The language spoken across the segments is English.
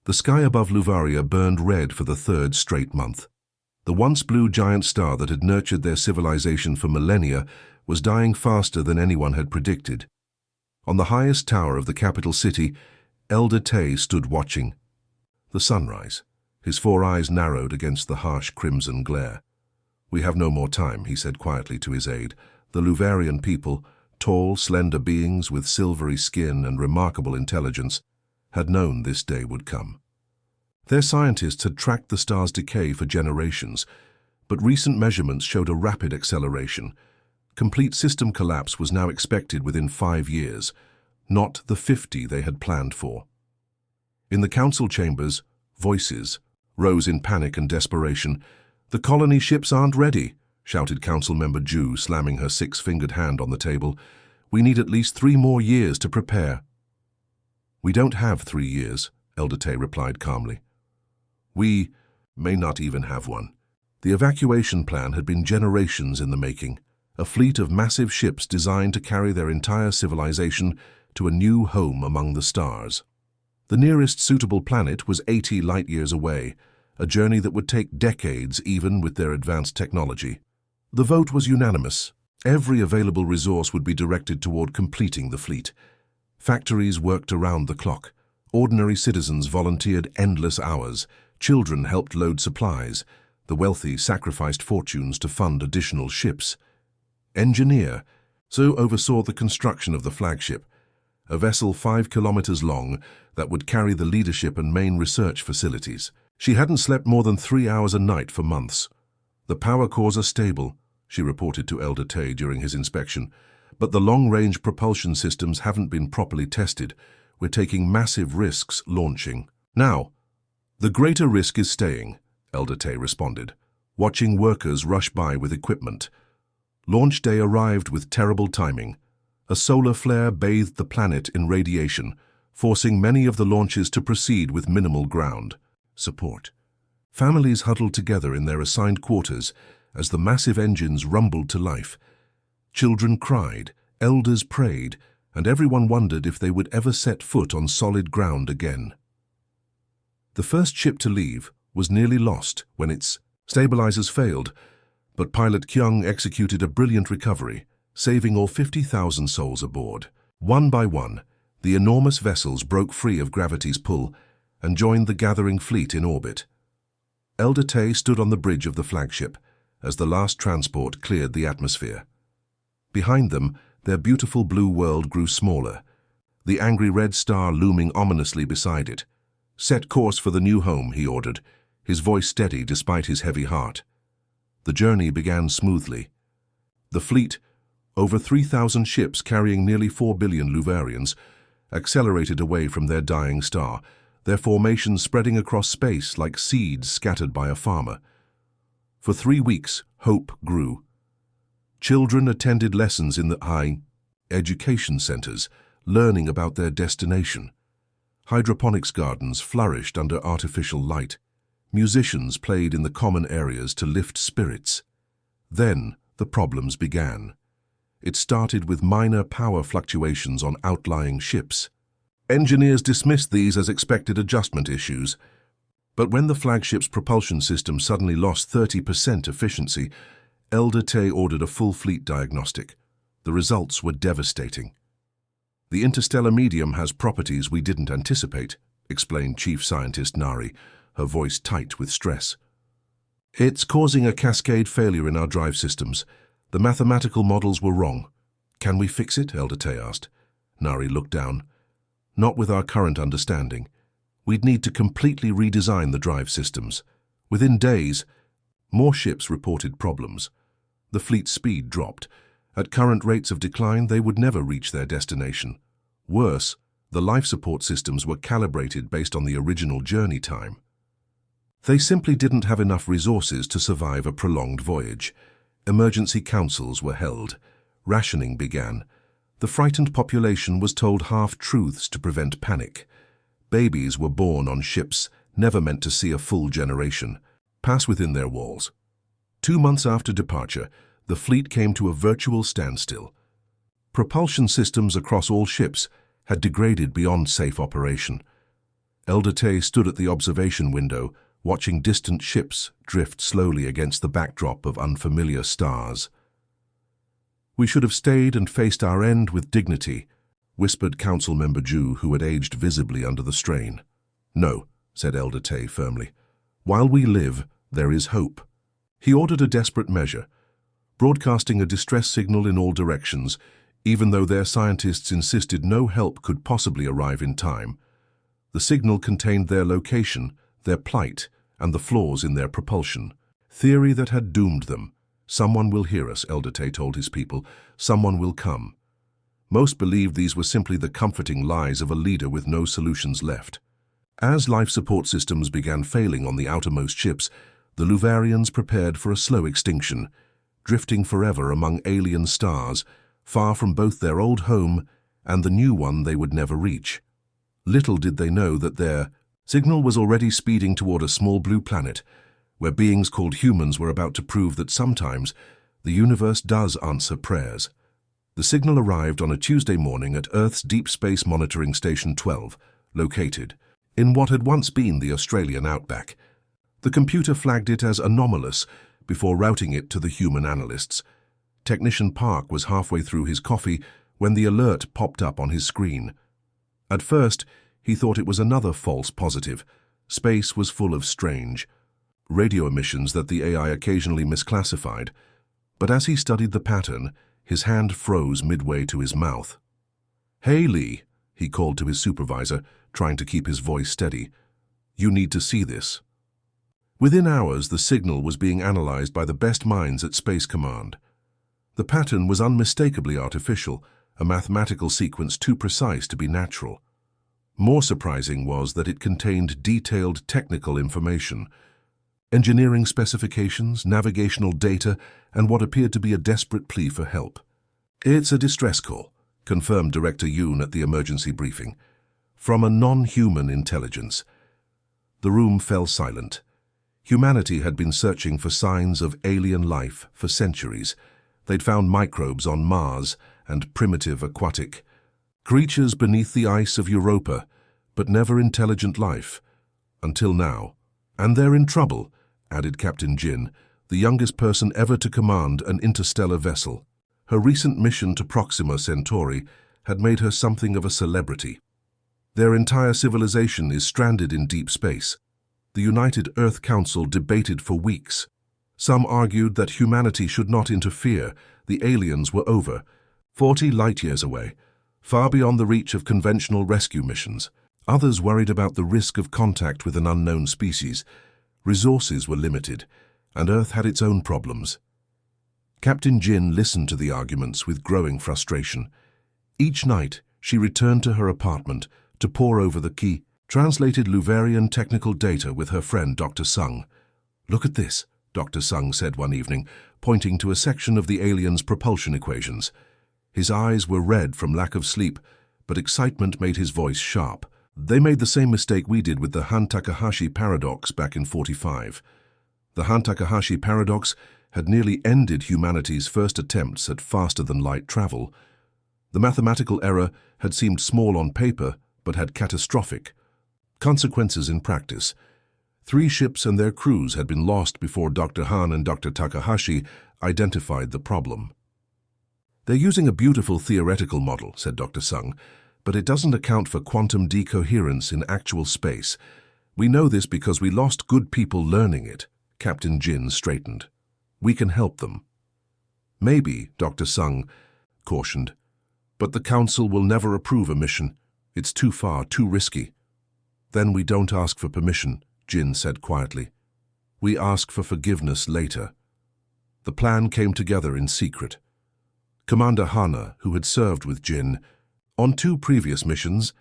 The sky above Luvaria burned red for the third straight month. The once blue giant star that had nurtured their civilization for millennia was dying faster than anyone had predicted. On the highest tower of the capital city, Elder Tay stood watching the sunrise. His four eyes narrowed against the harsh crimson glare. "We have no more time," he said quietly to his aide. The Luvarian people, tall, slender beings with silvery skin and remarkable intelligence, had known this day would come. Their scientists had tracked the star's decay for generations, but recent measurements showed a rapid acceleration. Complete system collapse was now expected within 5 years, not the 50 they had planned for. In the council chambers, voices rose in panic and desperation. "The colony ships aren't ready," shouted Council Member Ju, slamming her 6-fingered hand on the table. "We need at least 3 more years to prepare." "We don't have 3 years," Elder Tay replied calmly. "We may not even have one." The evacuation plan had been generations in the making, a fleet of massive ships designed to carry their entire civilization to a new home among the stars. The nearest suitable planet was 80 light-years away, a journey that would take decades even with their advanced technology. The vote was unanimous. Every available resource would be directed toward completing the fleet. Factories worked around the clock. Ordinary citizens volunteered endless hours. Children helped load supplies. The wealthy sacrificed fortunes to fund additional ships. Engineer so oversaw the construction of the flagship, a vessel 5 kilometers long that would carry the leadership and main research facilities. She hadn't slept more than 3 hours a night for months. "The power cores are stable," she reported to Elder Tay during his inspection, "but the long-range propulsion systems haven't been properly tested. We're taking massive risks launching." "Now, the greater risk is staying," Elder Tay responded, watching workers rush by with equipment. Launch day arrived with terrible timing. A solar flare bathed the planet in radiation, forcing many of the launches to proceed with minimal ground support. Families huddled together in their assigned quarters as the massive engines rumbled to life. Children cried, elders prayed, and everyone wondered if they would ever set foot on solid ground again. The first ship to leave was nearly lost when its stabilizers failed, but pilot Kyung executed a brilliant recovery, saving all 50,000 souls aboard. One by one, the enormous vessels broke free of gravity's pull and joined the gathering fleet in orbit. Elder Tay stood on the bridge of the flagship as the last transport cleared the atmosphere. Behind them, their beautiful blue world grew smaller, the angry red star looming ominously beside it. "Set course for the new home," he ordered, his voice steady despite his heavy heart. The journey began smoothly. The fleet, over 3,000 ships carrying nearly 4 billion Luvarians, accelerated away from their dying star, their formations spreading across space like seeds scattered by a farmer. For 3 weeks, hope grew. Children attended lessons in the high education centers, learning about their destination. Hydroponics gardens flourished under artificial light. Musicians played in the common areas to lift spirits. Then the problems began. It started with minor power fluctuations on outlying ships. Engineers dismissed these as expected adjustment issues. But when the flagship's propulsion system suddenly lost 30% efficiency, Elder Tay ordered a full fleet diagnostic. The results were devastating. "The interstellar medium has properties we didn't anticipate," explained Chief Scientist Nari, her voice tight with stress. "It's causing a cascade failure in our drive systems. The mathematical models were wrong." "Can we fix it?" Elder Tay asked. Nari looked down. "Not with our current understanding. We'd need to completely redesign the drive systems. Within days, more ships reported problems. The fleet's speed dropped. At current rates of decline, they would never reach their destination. Worse, the life support systems were calibrated based on the original journey time. They simply didn't have enough resources to survive a prolonged voyage. Emergency councils were held. Rationing began. The frightened population was told half-truths to prevent panic. Babies were born on ships, never meant to see a full generation, pass within their walls. 2 months after departure, the fleet came to a virtual standstill. Propulsion systems across all ships had degraded beyond safe operation. Elder Tay stood at the observation window, watching distant ships drift slowly against the backdrop of unfamiliar stars. "We should have stayed and faced our end with dignity," whispered Council Member Ju, who had aged visibly under the strain. "No," said Elder Tay firmly. "While we live, there is hope." He ordered a desperate measure, broadcasting a distress signal in all directions, even though their scientists insisted no help could possibly arrive in time. The signal contained their location, their plight, and the flaws in their propulsion. Theory that had doomed them. "Someone will hear us," Elder Tay told his people. "Someone will come." Most believed these were simply the comforting lies of a leader with no solutions left. As life support systems began failing on the outermost ships, the Luvarians prepared for a slow extinction, drifting forever among alien stars, far from both their old home and the new one they would never reach. Little did they know that their signal was already speeding toward a small blue planet, where beings called humans were about to prove that sometimes the universe does answer prayers. The signal arrived on a Tuesday morning at Earth's Deep Space Monitoring Station 12, located in what had once been the Australian outback. The computer flagged it as anomalous before routing it to the human analysts. Technician Park was halfway through his coffee when the alert popped up on his screen. At first, he thought it was another false positive. Space was full of strange radio emissions that the AI occasionally misclassified. But as he studied the pattern, his hand froze midway to his mouth. "Hey, Lee," he called to his supervisor, trying to keep his voice steady. "You need to see this." Within hours, the signal was being analyzed by the best minds at Space Command. The pattern was unmistakably artificial, a mathematical sequence too precise to be natural. More surprising was that it contained detailed technical information, engineering specifications, navigational data, and what appeared to be a desperate plea for help. "It's a distress call," confirmed Director Yoon at the emergency briefing, "from a non-human intelligence." The room fell silent. Humanity had been searching for signs of alien life for centuries. They'd found microbes on Mars and primitive aquatic creatures beneath the ice of Europa, but never intelligent life. Until now. "And they're in trouble," added Captain Jin, the youngest person ever to command an interstellar vessel. Her recent mission to Proxima Centauri had made her something of a celebrity. Their entire civilization is stranded in deep space. The United Earth Council debated for weeks. Some argued that humanity should not interfere. The aliens were over, 40 light-years away, far beyond the reach of conventional rescue missions. Others worried about the risk of contact with an unknown species. Resources were limited, and Earth had its own problems. Captain Jin listened to the arguments with growing frustration. Each night, she returned to her apartment to pore over the key, translated Luvarian technical data with her friend Dr. Sung. "Look at this," Dr. Sung said one evening, pointing to a section of the aliens' propulsion equations. His eyes were red from lack of sleep, but excitement made his voice sharp. "They made the same mistake we did with the Han-Takahashi paradox back in '45. The Han-Takahashi paradox had nearly ended humanity's first attempts at faster-than-light travel. The mathematical error had seemed small on paper, but had catastrophic consequences in practice. 3 ships and their crews had been lost before Dr. Han and Dr. Takahashi identified the problem. "They're using a beautiful theoretical model," said Dr. Sung, "but it doesn't account for quantum decoherence in actual space. We know this because we lost good people learning it." Captain Jin straightened. "We can help them." "Maybe," Dr. Sung cautioned, "but the Council will never approve a mission. It's too far, too risky." "Then we don't ask for permission," Jin said quietly. "We ask for forgiveness later." The plan came together in secret. Commander Hana, who had served with Jin on 2 previous missions,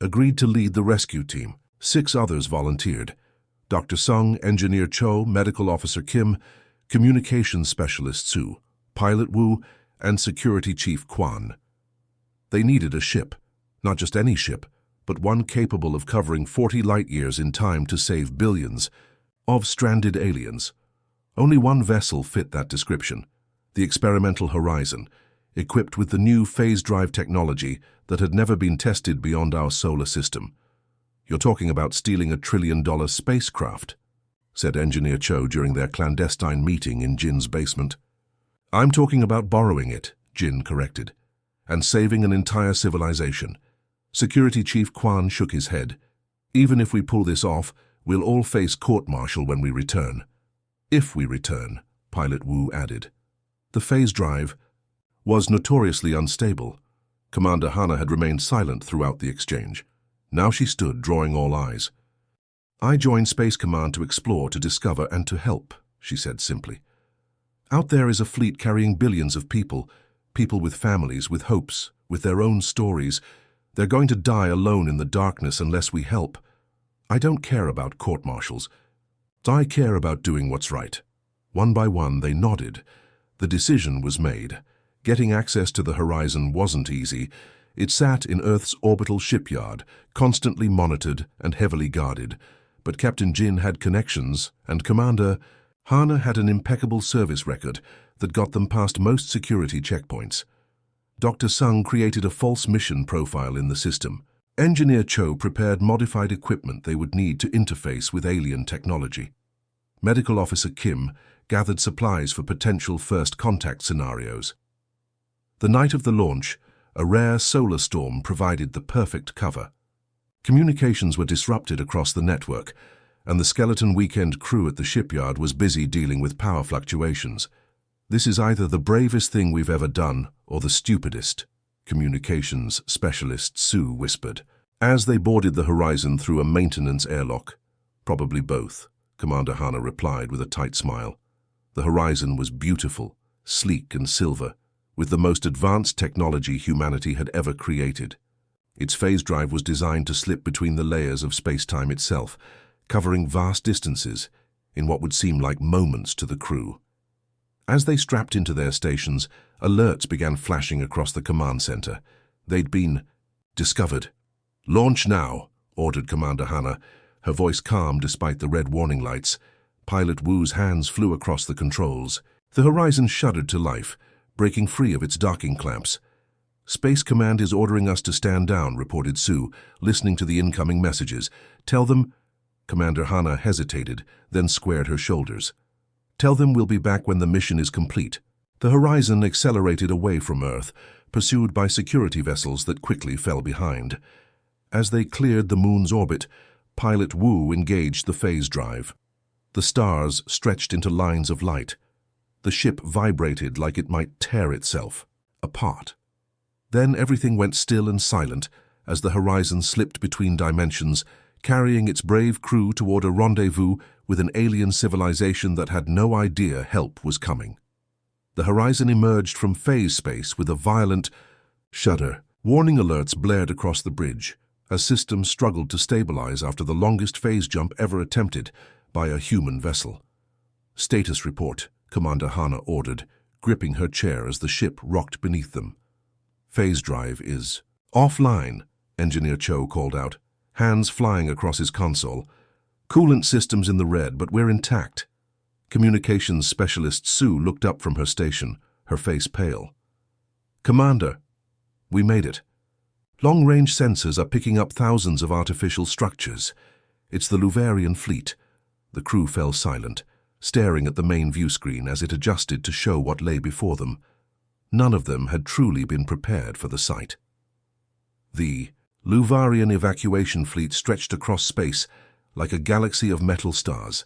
agreed to lead the rescue team. 6 others volunteered: Dr. Sung, Engineer Cho, Medical Officer Kim, Communications Specialist Su, Pilot Wu, and Security Chief Kwan. They needed a ship, not just any ship, but one capable of covering 40 light-years in time to save billions of stranded aliens. Only one vessel fit that description: the Experimental Horizon, equipped with the new phase drive technology that had never been tested beyond our solar system. You're talking about stealing $1 trillion spacecraft, said Engineer Cho during their clandestine meeting in Jin's basement. I'm talking about borrowing it, Jin corrected, and saving an entire civilization. Security Chief Quan shook his head. Even if we pull this off, we'll all face court-martial when we return. If we return, Pilot Wu added. The phase drive was notoriously unstable. Commander Hana had remained silent throughout the exchange. Now she stood, drawing all eyes. I joined Space Command to explore, to discover, and to help, she said simply. Out there is a fleet carrying billions of people with families, with hopes, with their own stories. They're going to die alone in the darkness unless we help. I don't care about court-martials. I care about doing what's right. One by one, they nodded. The decision was made. Getting access to the horizon wasn't easy. It sat in Earth's orbital shipyard, constantly monitored and heavily guarded. But Captain Jin had connections, and Commander Hana had an impeccable service record that got them past most security checkpoints. Dr. Sung created a false mission profile in the system. Engineer Cho prepared modified equipment they would need to interface with alien technology. Medical Officer Kim gathered supplies for potential first contact scenarios. The night of the launch, a rare solar storm provided the perfect cover. Communications were disrupted across the network, and the skeleton weekend crew at the shipyard was busy dealing with power fluctuations. This is either the bravest thing we've ever done or the stupidest, communications specialist Sue whispered, as they boarded the horizon through a maintenance airlock. Probably both, Commander Hana replied with a tight smile. The horizon was beautiful, sleek and silver, with the most advanced technology humanity had ever created. Its phase drive was designed to slip between the layers of space-time itself, covering vast distances in what would seem like moments to the crew. As they strapped into their stations, alerts began flashing across the command center. They'd been discovered. "Launch now," ordered Commander Hana, her voice calm despite the red warning lights. Pilot Wu's hands flew across the controls. The horizon shuddered to life, breaking free of its docking clamps. "Space Command is ordering us to stand down," reported Sue, listening to the incoming messages. "Tell them—" Commander Hana hesitated, then squared her shoulders. "Tell them we'll be back when the mission is complete." The horizon accelerated away from Earth, pursued by security vessels that quickly fell behind. As they cleared the moon's orbit, Pilot Wu engaged the phase drive. The stars stretched into lines of light. The ship vibrated like it might tear itself apart. Then everything went still and silent as the horizon slipped between dimensions, carrying its brave crew toward a rendezvous with an alien civilization that had no idea help was coming. The horizon emerged from phase space with a violent shudder. Warning alerts blared across the bridge as systems struggled to stabilize after the longest phase jump ever attempted by a human vessel. "Status report," Commander Hana ordered, gripping her chair as the ship rocked beneath them. "Phase drive is offline," Engineer Cho called out, hands flying across his console. "Coolant systems in the red, but we're intact." Communications specialist Sue looked up from her station, her face pale. "Commander, we made it. Long-range sensors are picking up thousands of artificial structures. It's the Luvarian fleet." The crew fell silent, staring at the main view screen as it adjusted to show what lay before them. None of them had truly been prepared for the sight. The Luvarian evacuation fleet stretched across space like a galaxy of metal stars.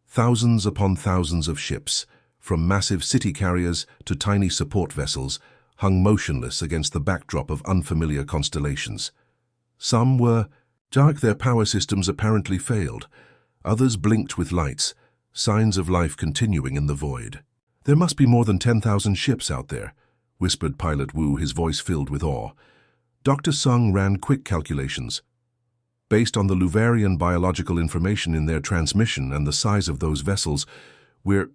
Thousands upon thousands of ships, from massive city carriers to tiny support vessels, hung motionless against the backdrop of unfamiliar constellations. Some were dark, their power systems apparently failed. Others blinked with lights, signs of life continuing in the void. "There must be more than 10,000 ships out there," whispered Pilot Wu, his voice filled with awe. Dr. Sung ran quick calculations. "Based on the Luvarian biological information in their transmission and the size of those vessels, we're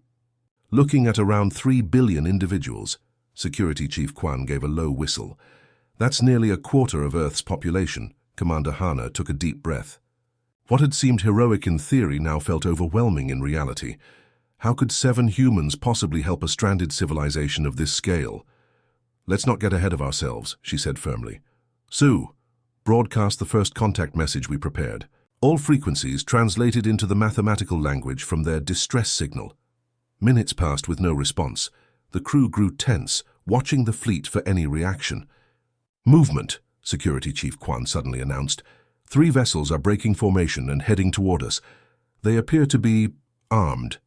looking at around 3 billion individuals." Security Chief Quan gave a low whistle. "That's nearly a quarter of Earth's population." Commander Hana took a deep breath. What had seemed heroic in theory now felt overwhelming in reality. How could 7 humans possibly help a stranded civilization of this scale? "Let's not get ahead of ourselves," she said firmly. "Sue, broadcast the first contact message we prepared. All frequencies translated into the mathematical language from their distress signal. Minutes passed with no response. The crew grew tense, watching the fleet for any reaction. "Movement," Security Chief Kwan suddenly announced. "3 vessels are breaking formation and heading toward us. They appear to be armed."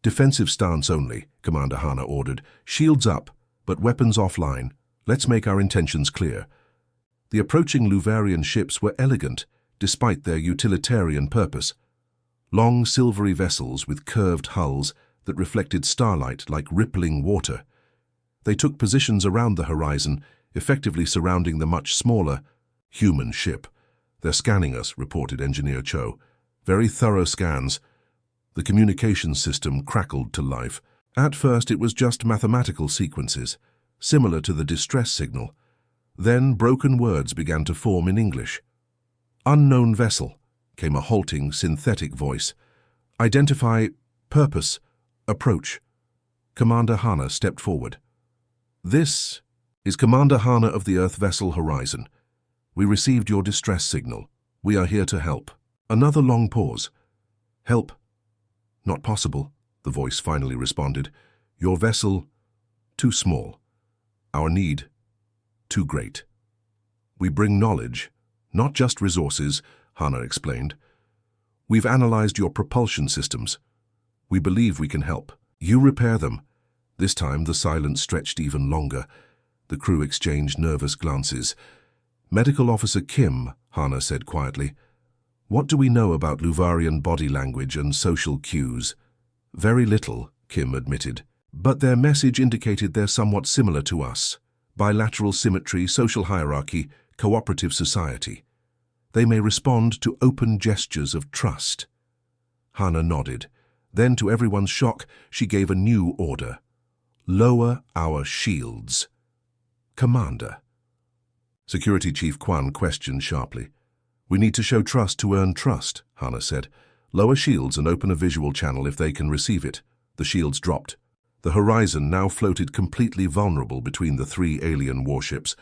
"Defensive stance only," Commander Hana ordered. "Shields up, but weapons offline. Let's make our intentions clear." The approaching Luvarian ships were elegant, despite their utilitarian purpose. Long silvery vessels with curved hulls that reflected starlight like rippling water. They took positions around the horizon, effectively surrounding the much smaller human ship. "They're scanning us," reported Engineer Cho. "Very thorough scans." The communications system crackled to life. At first it was just mathematical sequences, similar to the distress signal. Then broken words began to form in English. "Unknown vessel," came a halting, synthetic voice. "Identify, purpose, approach." Commander Hana stepped forward. "This is Commander Hana of the Earth vessel Horizon. We received your distress signal. We are here to help." Another long pause. "Help? Not possible," the voice finally responded. "Your vessel, too small. Our need, too great. We bring knowledge, not just resources," Hana explained. "We've analyzed your propulsion systems. We believe we can help. You repair them." This time the silence stretched even longer. The crew exchanged nervous glances. "Medical Officer Kim," Hana said quietly, "what do we know about Luvarian body language and social cues?" "Very little," Kim admitted, "but their message indicated they're somewhat similar to us. Bilateral symmetry, social hierarchy, cooperative society. They may respond to open gestures of trust." Hana nodded. Then, to everyone's shock, she gave a new order. "Lower our shields." "Commander." Security Chief Kwan questioned sharply. "We need to show trust to earn trust," Hana said. "Lower shields and open a visual channel if they can receive it." The shields dropped. The horizon now floated completely vulnerable between the 3 alien warships.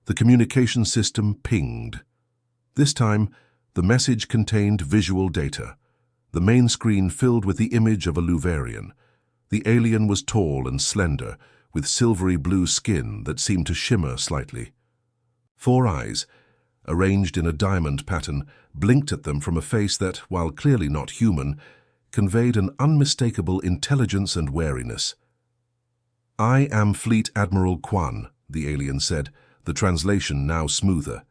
The communication system pinged. This time, the message contained visual data. The main screen filled with the image of a Luvarian. The alien was tall and slender, with silvery blue skin that seemed to shimmer slightly. 4 eyes, arranged in a diamond pattern, blinked at them from a face that, while clearly not human, conveyed an unmistakable intelligence and wariness. "I am Fleet Admiral Kwan," the alien said, the translation now smoother.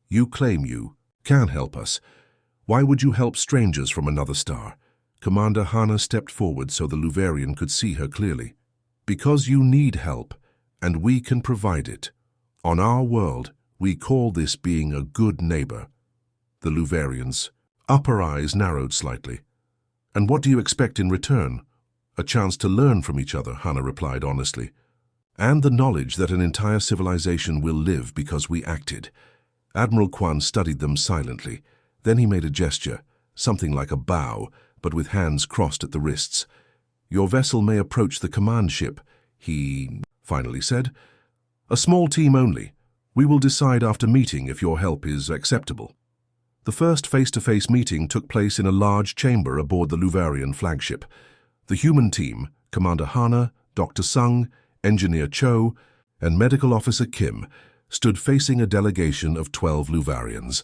"You claim you can help us. Why would you help strangers from another star?" Commander Hana stepped forward so the Luvarian could see her clearly. "Because you need help, and we can provide it. On our world, we call this being a good neighbor." The Luvarian's upper eyes narrowed slightly. "And what do you expect in return?" "A chance to learn from each other," Hana replied honestly. "And the knowledge that an entire civilization will live because we acted." Admiral Kwan studied them silently. Then he made a gesture, something like a bow, but with hands crossed at the wrists. "Your vessel may approach the command ship," he finally said. "A small team only. We will decide after meeting if your help is acceptable." The first face-to-face meeting took place in a large chamber aboard the Luvarian flagship. The human team, Commander Hana, Dr. Sung, Engineer Cho, and Medical Officer Kim, stood facing a delegation of 12 Luvarians.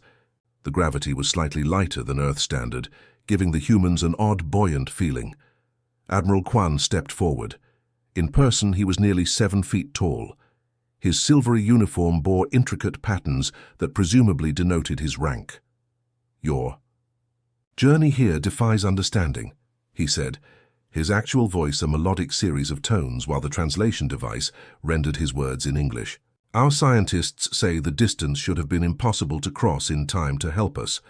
The gravity was slightly lighter than Earth standard, giving the humans an odd, buoyant feeling. Admiral Kwan stepped forward. In person, he was nearly 7 feet tall. His silvery uniform bore intricate patterns that presumably denoted his rank. "Your journey here defies understanding," he said, his actual voice a melodic series of tones while the translation device rendered his words in English. "Our scientists say the distance should have been impossible to cross in time to help us.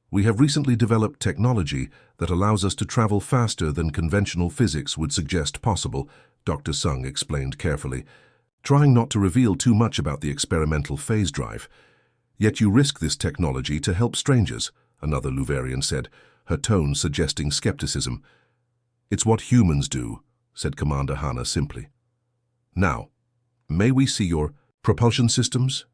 We have recently developed technology that allows us to travel faster than conventional physics would suggest possible," Dr. Sung explained carefully, trying not to reveal too much about the experimental phase drive. "Yet you risk this technology to help strangers," another Luvarian said, her tone suggesting skepticism. "It's what humans do," said Commander Hana simply. "Now, may we see your propulsion systems?"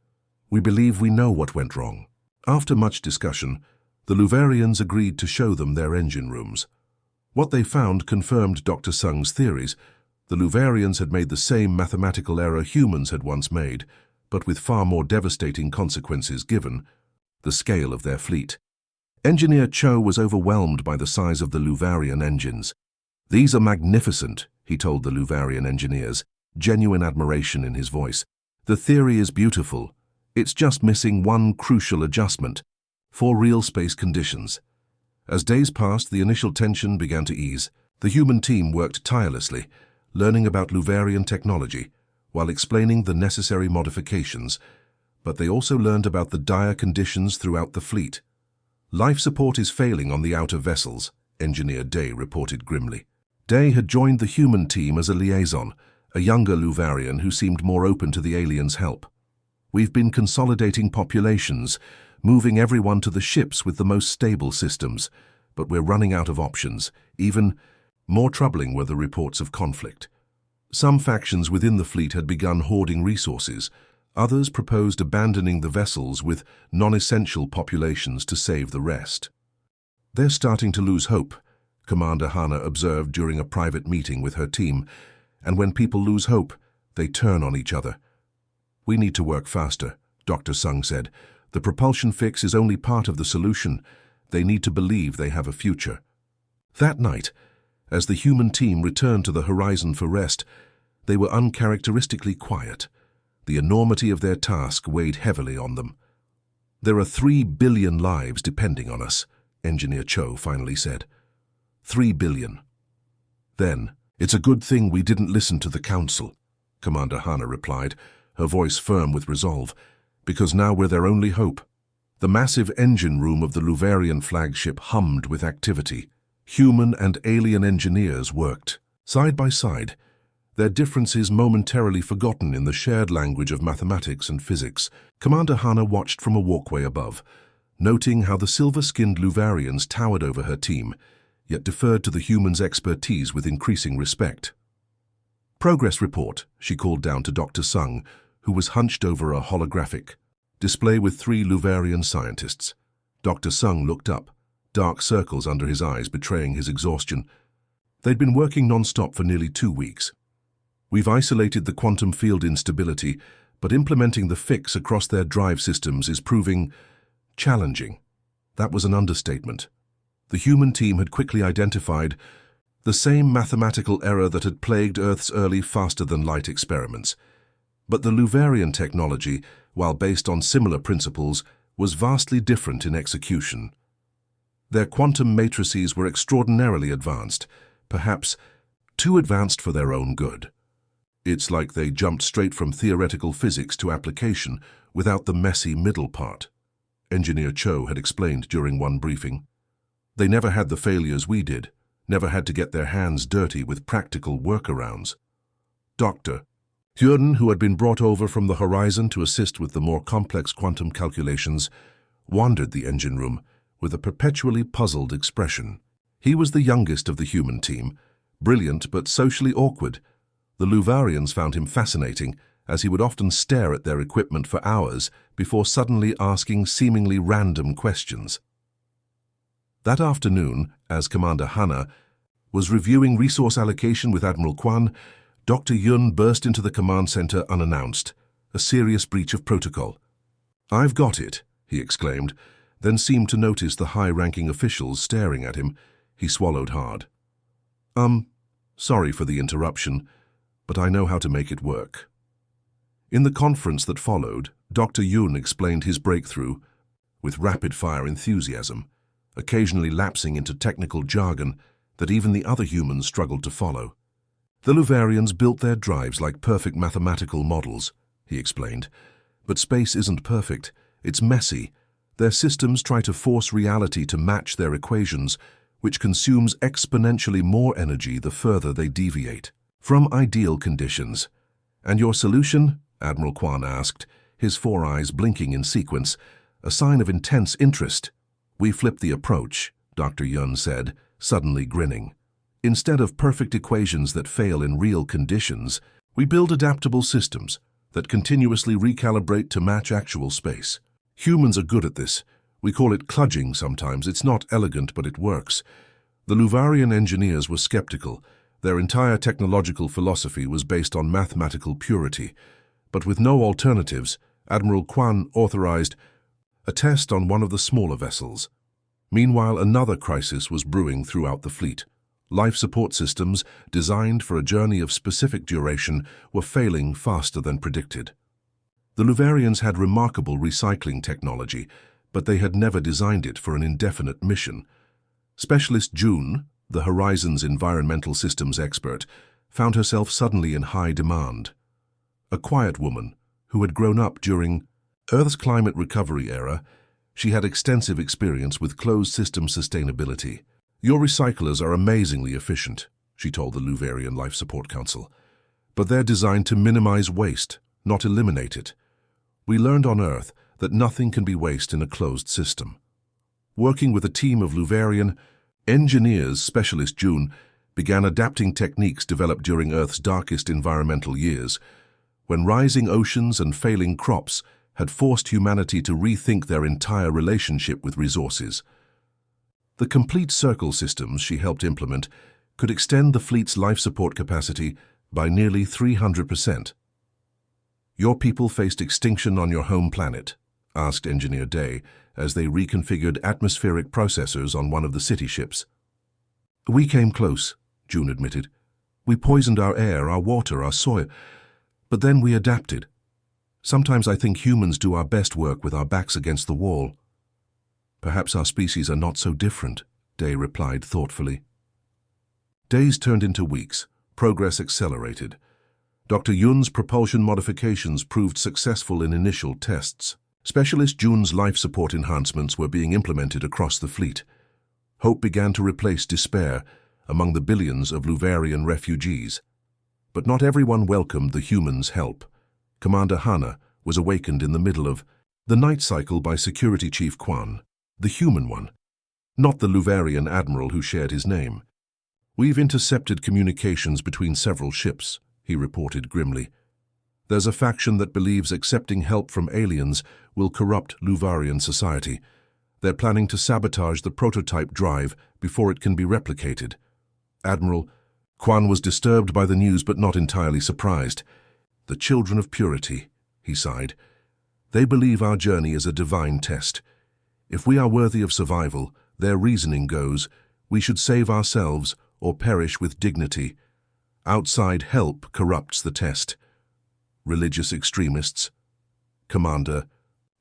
We believe we know what went wrong. After much discussion, the Luvarians agreed to show them their engine rooms. What they found confirmed Dr. Sung's theories. The Luvarians had made the same mathematical error humans had once made, but with far more devastating consequences given the scale of their fleet. Engineer Cho was overwhelmed by the size of the Luvarian engines. "These are magnificent," he told the Luvarian engineers, genuine admiration in his voice. "The theory is beautiful. It's just missing one crucial adjustment for real space conditions." As days passed, the initial tension began to ease. The human team worked tirelessly, learning about Luvarian technology, while explaining the necessary modifications, but they also learned about the dire conditions throughout the fleet. "Life support is failing on the outer vessels," Engineer Day reported grimly. Day had joined the human team as a liaison, a younger Luvarian who seemed more open to the aliens' help. "We've been consolidating populations, moving everyone to the ships with the most stable systems, but we're running out of options. Even more troubling were the reports of conflict. Some factions within the fleet had begun hoarding resources. Others proposed abandoning the vessels with non-essential populations to save the rest. "They're starting to lose hope," Commander Hana observed during a private meeting with her team, "and when people lose hope, they turn on each other." "We need to work faster," Dr. Sung said. "The propulsion fix is only part of the solution. They need to believe they have a future." That night, as the human team returned to the horizon for rest, they were uncharacteristically quiet. The enormity of their task weighed heavily on them. "There are 3 billion lives depending on us," Engineer Cho finally said. 3 billion. Then, "It's a good thing we didn't listen to the Council," Commander Hana replied, her voice firm with resolve, "because now we're their only hope." The massive engine room of the Luvarian flagship hummed with activity. Human and alien engineers worked side by side, their differences momentarily forgotten in the shared language of mathematics and physics. Commander Hana watched from a walkway above, noting how the silver-skinned Luvarians towered over her team, yet deferred to the humans' expertise with increasing respect. "Progress report," she called down to Dr. Sung, who was hunched over a holographic display with 3 Luvarian scientists. Dr. Sung looked up, dark circles under his eyes betraying his exhaustion. They'd been working non-stop for nearly 2 weeks. "We've isolated the quantum field instability, but implementing the fix across their drive systems is proving challenging." That was an understatement. The human team had quickly identified the same mathematical error that had plagued Earth's early faster-than-light experiments. But the Luvarian technology, while based on similar principles, was vastly different in execution. Their quantum matrices were extraordinarily advanced, perhaps too advanced for their own good. It's like they jumped straight from theoretical physics to application without the messy middle part, Engineer Cho had explained during one briefing. They never had the failures we did, never had to get their hands dirty with practical workarounds. Dr. Hyun, who had been brought over from the horizon to assist with the more complex quantum calculations, wandered the engine room with a perpetually puzzled expression. He was the youngest of the human team, brilliant but socially awkward. The Luvarians found him fascinating, as he would often stare at their equipment for hours before suddenly asking seemingly random questions. That afternoon, as Commander Hana was reviewing resource allocation with Admiral Kwan, Dr. Yun burst into the command center unannounced, a serious breach of protocol. "I've got it," he exclaimed, then seemed to notice the high-ranking officials staring at him. He swallowed hard. Sorry for the interruption, but I know how to make it work." In the conference that followed, Dr. Yun explained his breakthrough with rapid-fire enthusiasm, occasionally lapsing into technical jargon that even the other humans struggled to follow. "The Luvarians built their drives like perfect mathematical models," he explained. "But space isn't perfect. It's messy. Their systems try to force reality to match their equations, which consumes exponentially more energy the further they deviate from ideal conditions." "And your solution?" Admiral Kwan asked, his 4 eyes blinking in sequence, a sign of intense interest. "We flipped the approach," Dr. Yun said, suddenly grinning. "Instead of perfect equations that fail in real conditions, we build adaptable systems, that continuously recalibrate to match actual space. Humans are good at this. We call it kludging sometimes. It's not elegant, but it works. The Luvarian engineers were skeptical. Their entire technological philosophy was based on mathematical purity. But with no alternatives, Admiral Quan authorized a test on one of the smaller vessels. Meanwhile, another crisis was brewing throughout the fleet. Life support systems, designed for a journey of specific duration, were failing faster than predicted. The Luvarians had remarkable recycling technology, but they had never designed it for an indefinite mission. Specialist June, the Horizon's environmental systems expert, found herself suddenly in high demand. A quiet woman who had grown up during Earth's climate recovery era, she had extensive experience with closed-system sustainability. "Your recyclers are amazingly efficient," she told the Luvarian Life Support Council. "But they're designed to minimize waste, not eliminate it. We learned on Earth that nothing can be waste in a closed system." Working with a team of Luvarian engineers, Specialist June began adapting techniques developed during Earth's darkest environmental years, when rising oceans and failing crops had forced humanity to rethink their entire relationship with resources. The complete circle systems she helped implement could extend the fleet's life support capacity by nearly 300%. "Your people faced extinction on your home planet?" asked Engineer Day as they reconfigured atmospheric processors on one of the city ships. "We came close," June admitted. "We poisoned our air, our water, our soil. But then we adapted. Sometimes I think humans do our best work with our backs against the wall." "Perhaps our species are not so different," Day replied thoughtfully. Days turned into weeks. Progress accelerated. Dr. Yun's propulsion modifications proved successful in initial tests. Specialist June's life support enhancements were being implemented across the fleet. Hope began to replace despair among the billions of Luvarian refugees. But not everyone welcomed the humans' help. Commander Hana was awakened in the middle of the night cycle by Security Chief Quan, the human one, not the Luvarian admiral who shared his name. "We've intercepted communications between several ships," he reported grimly. "There's a faction that believes accepting help from aliens will corrupt Luvarian society. They're planning to sabotage the prototype drive before it can be replicated." Admiral Quan was disturbed by the news but not entirely surprised. "The children of purity," he sighed. "They believe our journey is a divine test. If we are worthy of survival, their reasoning goes, we should save ourselves or perish with dignity. Outside help corrupts the test." "Religious extremists?" Commander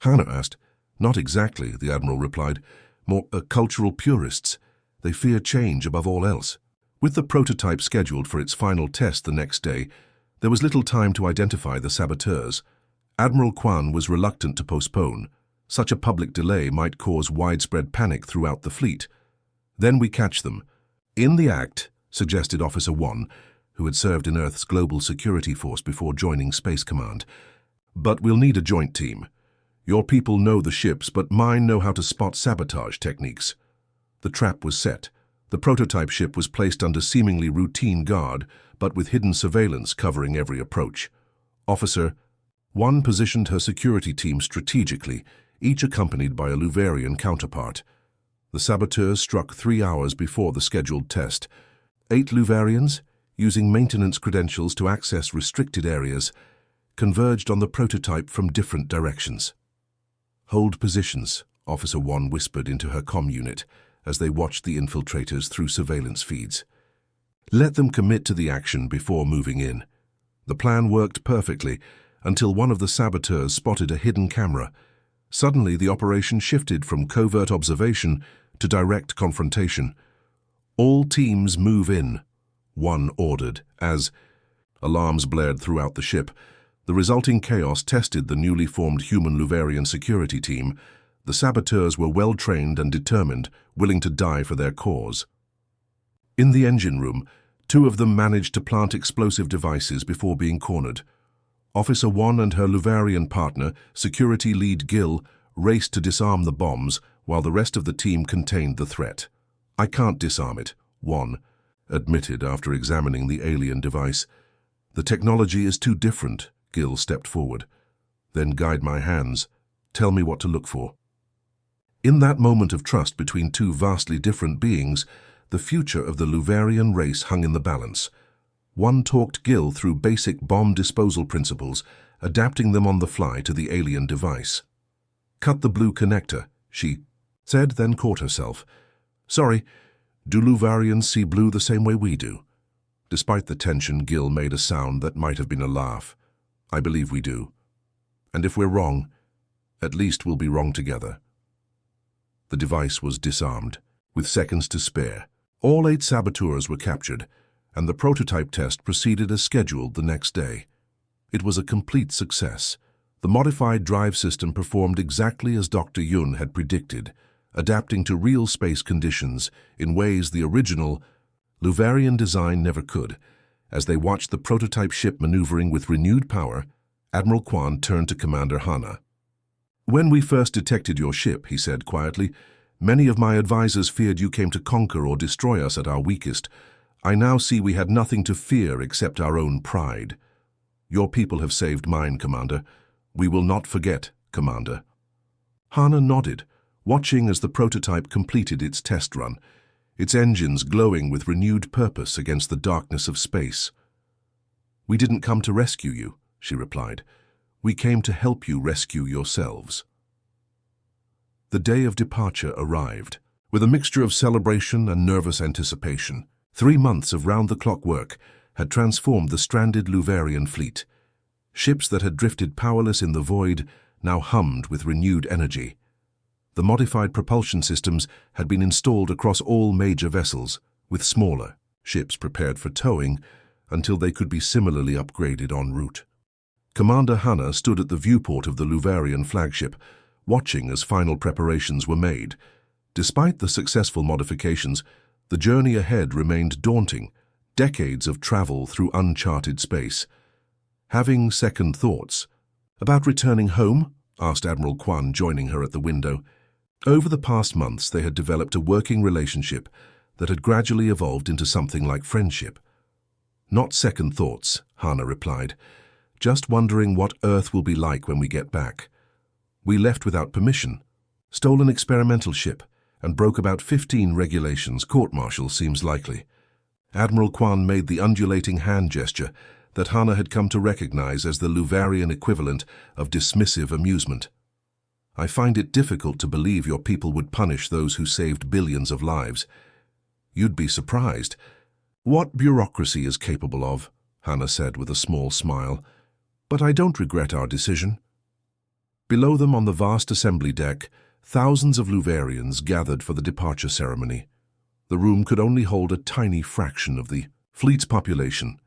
Hana asked. "Not exactly," the Admiral replied. "More cultural purists. They fear change above all else." With the prototype scheduled for its final test the next day, there was little time to identify the saboteurs. Admiral Quan was reluctant to postpone. Such a public delay might cause widespread panic throughout the fleet. "Then we catch them." "In the act," suggested Officer 1, who had served in Earth's global security force before joining Space Command. "But we'll need a joint team. Your people know the ships, but mine know how to spot sabotage techniques." The trap was set. The prototype ship was placed under seemingly routine guard, but with hidden surveillance covering every approach. Officer 1 positioned her security team strategically, each accompanied by a Luvarian counterpart. The saboteurs struck 3 hours before the scheduled test. 8 Luvarians, using maintenance credentials to access restricted areas, converged on the prototype from different directions. "Hold positions," Officer 1 whispered into her comm unit as they watched the infiltrators through surveillance feeds. "Let them commit to the action before moving in." The plan worked perfectly until one of the saboteurs spotted a hidden camera. Suddenly, the operation shifted from covert observation to direct confrontation. "All teams move in," 1 ordered, as alarms blared throughout the ship. The resulting chaos tested the newly formed human Luvarian security team. The saboteurs were well-trained and determined, willing to die for their cause. In the engine room, 2 of them managed to plant explosive devices before being cornered. Officer 1 and her Luvarian partner, security lead Gil, raced to disarm the bombs, while the rest of the team contained the threat. "I can't disarm it," 1 admitted after examining the alien device. "The technology is too different," Gil stepped forward. Then guide my hands. Tell me what to look for. In that moment of trust between two vastly different beings, the future of the Luvarian race hung in the balance. One talked Gil through basic bomb disposal principles, adapting them on the fly to the alien device. Cut the blue connector, she said, then caught herself. Sorry, do Luvarians see blue the same way we do? Despite the tension, Gil made a sound that might have been a laugh. I believe we do. And if we're wrong, at least we'll be wrong together. The device was disarmed, with seconds to spare. All 8 saboteurs were captured, and the prototype test proceeded as scheduled the next day. It was a complete success. The modified drive system performed exactly as Dr. Yun had predicted, adapting to real space conditions in ways the original Luvarian design never could. As they watched the prototype ship maneuvering with renewed power, Admiral Kwan turned to Commander Hana. When we first detected your ship, he said quietly, many of my advisors feared you came to conquer or destroy us at our weakest. I now see we had nothing to fear except our own pride. Your people have saved mine, Commander. We will not forget, Commander. Hana nodded, watching as the prototype completed its test run, its engines glowing with renewed purpose against the darkness of space. We didn't come to rescue you, she replied. We came to help you rescue yourselves. The day of departure arrived, with a mixture of celebration and nervous anticipation. 3 months of round-the-clock work had transformed the stranded Luvarian fleet. Ships that had drifted powerless in the void now hummed with renewed energy. The modified propulsion systems had been installed across all major vessels, with smaller ships prepared for towing until they could be similarly upgraded en route. Commander Hana stood at the viewport of the Luvarian flagship, watching as final preparations were made. Despite the successful modifications, the journey ahead remained daunting, decades of travel through uncharted space. Having second thoughts. About returning home? Asked Admiral Kwan, joining her at the window. Over the past months, they had developed a working relationship that had gradually evolved into something like friendship. Not second thoughts, Hana replied. Just wondering what Earth will be like when we get back. We left without permission, stole an experimental ship, and broke about 15 regulations. Court-martial seems likely. Admiral Kwan made the undulating hand gesture that Hana had come to recognize as the Luvarian equivalent of dismissive amusement. I find it difficult to believe your people would punish those who saved billions of lives. You'd be surprised. What bureaucracy is capable of, Hana said with a small smile. But I don't regret our decision. Below them on the vast assembly deck, thousands of Luvarians gathered for the departure ceremony. The room could only hold a tiny fraction of the fleet's population,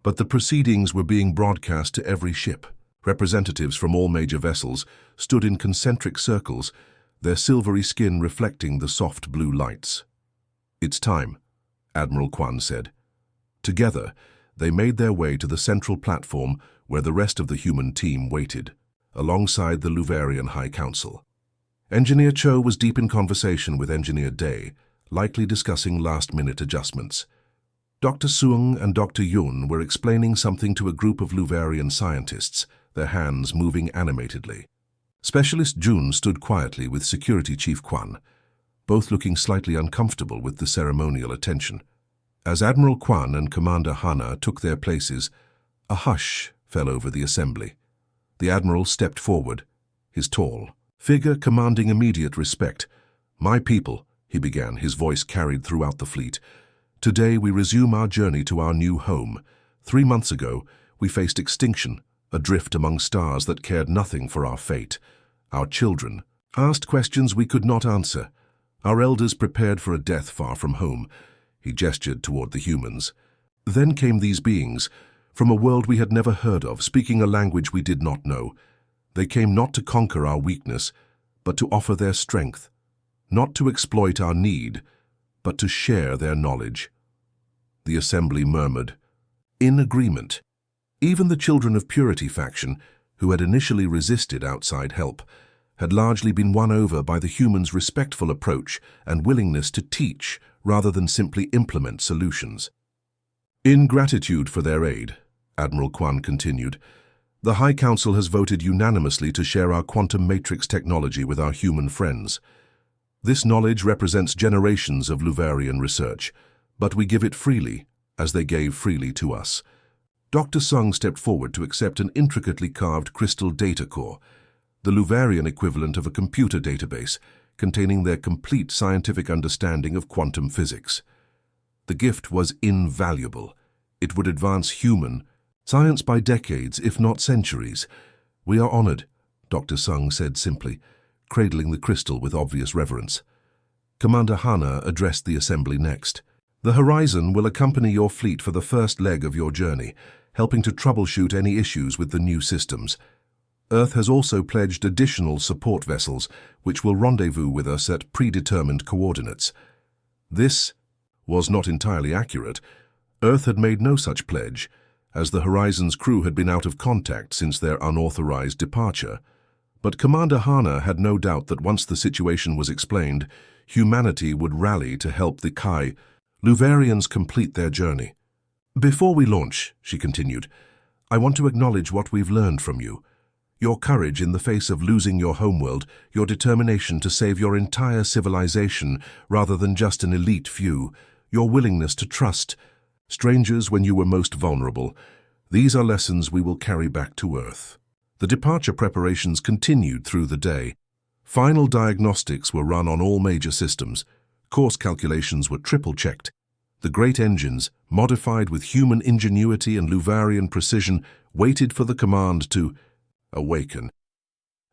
but the proceedings were being broadcast to every ship. Representatives from all major vessels stood in concentric circles, their silvery skin reflecting the soft blue lights. It's time, Admiral Kwan said. Together, they made their way to the central platform where the rest of the human team waited, alongside the Luvarian High Council. Engineer Cho was deep in conversation with Engineer Day, likely discussing last-minute adjustments. Dr. Suong and Dr. Yun were explaining something to a group of Luvarian scientists, their hands moving animatedly. Specialist Jun stood quietly with Security Chief Kwan, both looking slightly uncomfortable with the ceremonial attention. As Admiral Kwan and Commander Hana took their places, a hush fell over the assembly. The Admiral stepped forward, his tall figure commanding immediate respect. My people, he began, his voice carried throughout the fleet. Today we resume our journey to our new home. 3 months ago, we faced extinction, adrift among stars that cared nothing for our fate. Our children asked questions we could not answer. Our elders prepared for a death far from home. He gestured toward the humans. Then came these beings, from a world we had never heard of, speaking a language we did not know. They came not to conquer our weakness, but to offer their strength, not to exploit our need, but to share their knowledge. The assembly murmured, in agreement. Even the Children of Purity faction, who had initially resisted outside help, had largely been won over by the humans' respectful approach and willingness to teach rather than simply implement solutions. In gratitude for their aid, Admiral Kwan continued, The High Council has voted unanimously to share our quantum matrix technology with our human friends. This knowledge represents generations of Luvarian research, but we give it freely, as they gave freely to us. Dr. Sung stepped forward to accept an intricately carved crystal data core, the Luvarian equivalent of a computer database, containing their complete scientific understanding of quantum physics. The gift was invaluable. It would advance human science by decades, if not centuries. We are honored, Dr. Sung said simply, cradling the crystal with obvious reverence. Commander Hana addressed the assembly next. The Horizon will accompany your fleet for the first leg of your journey, helping to troubleshoot any issues with the new systems. Earth has also pledged additional support vessels, which will rendezvous with us at predetermined coordinates. This was not entirely accurate. Earth had made no such pledge, as the Horizon's crew had been out of contact since their unauthorized departure. But Commander Hana had no doubt that once the situation was explained, humanity would rally to help the Kai Luvarians complete their journey. Before we launch, she continued, I want to acknowledge what we've learned from you. Your courage in the face of losing your homeworld, your determination to save your entire civilization rather than just an elite few, your willingness to trust strangers when you were most vulnerable. These are lessons we will carry back to Earth. The departure preparations continued through the day. Final diagnostics were run on all major systems. Course calculations were triple-checked. The great engines, modified with human ingenuity and Luvarian precision, waited for the command to awaken.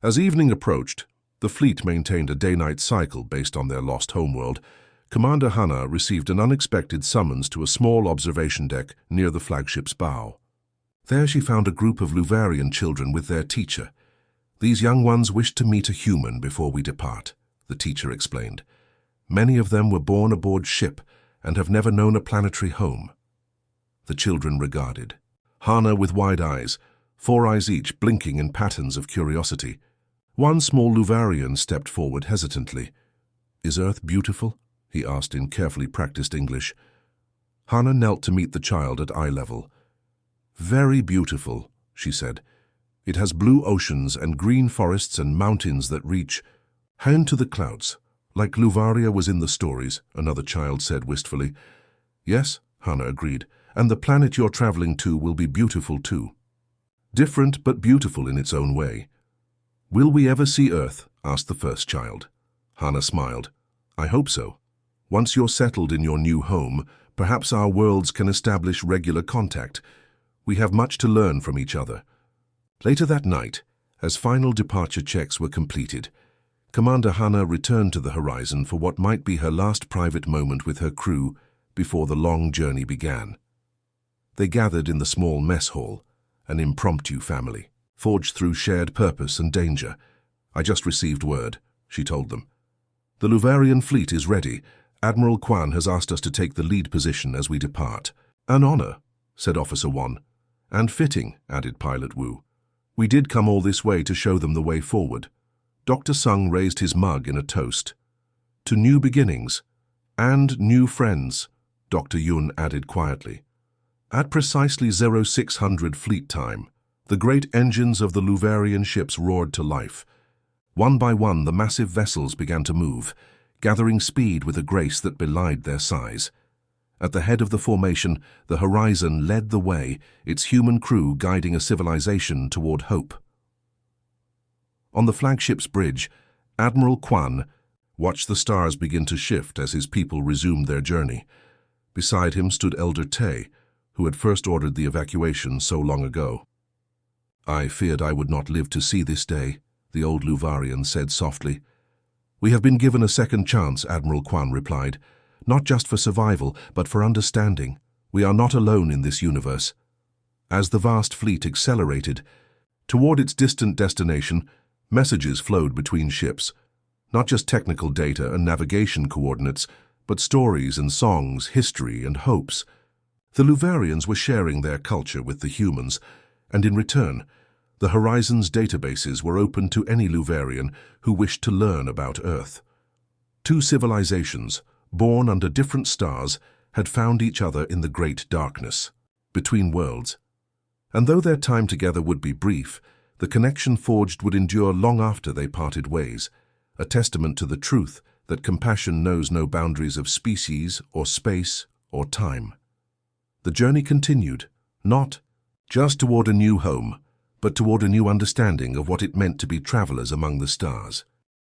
As evening approached, the fleet maintained a day-night cycle based on their lost homeworld. Commander Hana received an unexpected summons to a small observation deck near the flagship's bow. There she found a group of Luvarian children with their teacher. These young ones wished to meet a human before we depart, the teacher explained. Many of them were born aboard ship and have never known a planetary home. The children regarded. Hana with wide eyes, 4 eyes each blinking in patterns of curiosity. One small Luvarian stepped forward hesitantly. Is Earth beautiful? He asked in carefully practiced English. Hana knelt to meet the child at eye level. Very beautiful, she said. It has blue oceans and green forests and mountains that reach high into the clouds. Like Luvaria was in the stories, another child said wistfully. Yes, Hana agreed, and the planet you're traveling to will be beautiful too. Different but beautiful in its own way. Will we ever see Earth? Asked the first child. Hana smiled. I hope so. Once you're settled in your new home, perhaps our worlds can establish regular contact. We have much to learn from each other. Later that night, as final departure checks were completed, Commander Hana returned to the Horizon for what might be her last private moment with her crew before the long journey began. They gathered in the small mess hall, an impromptu family, forged through shared purpose and danger. I just received word, she told them. The Luvarian fleet is ready. Admiral Kwan has asked us to take the lead position as we depart. An honor, said Officer 1. And fitting, added Pilot Wu. We did come all this way to show them the way forward. Dr. Sung raised his mug in a toast. To new beginnings and new friends, Dr. Yun added quietly. At precisely 0600 fleet time, the great engines of the Luvarian ships roared to life. One by one, the massive vessels began to move, gathering speed with a grace that belied their size. At the head of the formation, the Horizon led the way, its human crew guiding a civilization toward hope. On the flagship's bridge, Admiral Kwan watched the stars begin to shift as his people resumed their journey. Beside him stood Elder Tay, who had first ordered the evacuation so long ago. I feared I would not live to see this day, the old Luvarian said softly. We have been given a second chance, Admiral Kwan replied, not just for survival, but for understanding. We are not alone in this universe. As the vast fleet accelerated toward its distant destination, messages flowed between ships, not just technical data and navigation coordinates, but stories and songs, history and hopes. The Luvarians were sharing their culture with the humans, and in return, the Horizon's databases were open to any Luvarian who wished to learn about Earth. Two civilizations, born under different stars, had found each other in the great darkness, between worlds. And though their time together would be brief, the connection forged would endure long after they parted ways, a testament to the truth that compassion knows no boundaries of species or space or time. The journey continued, not just toward a new home, but toward a new understanding of what it meant to be travelers among the stars.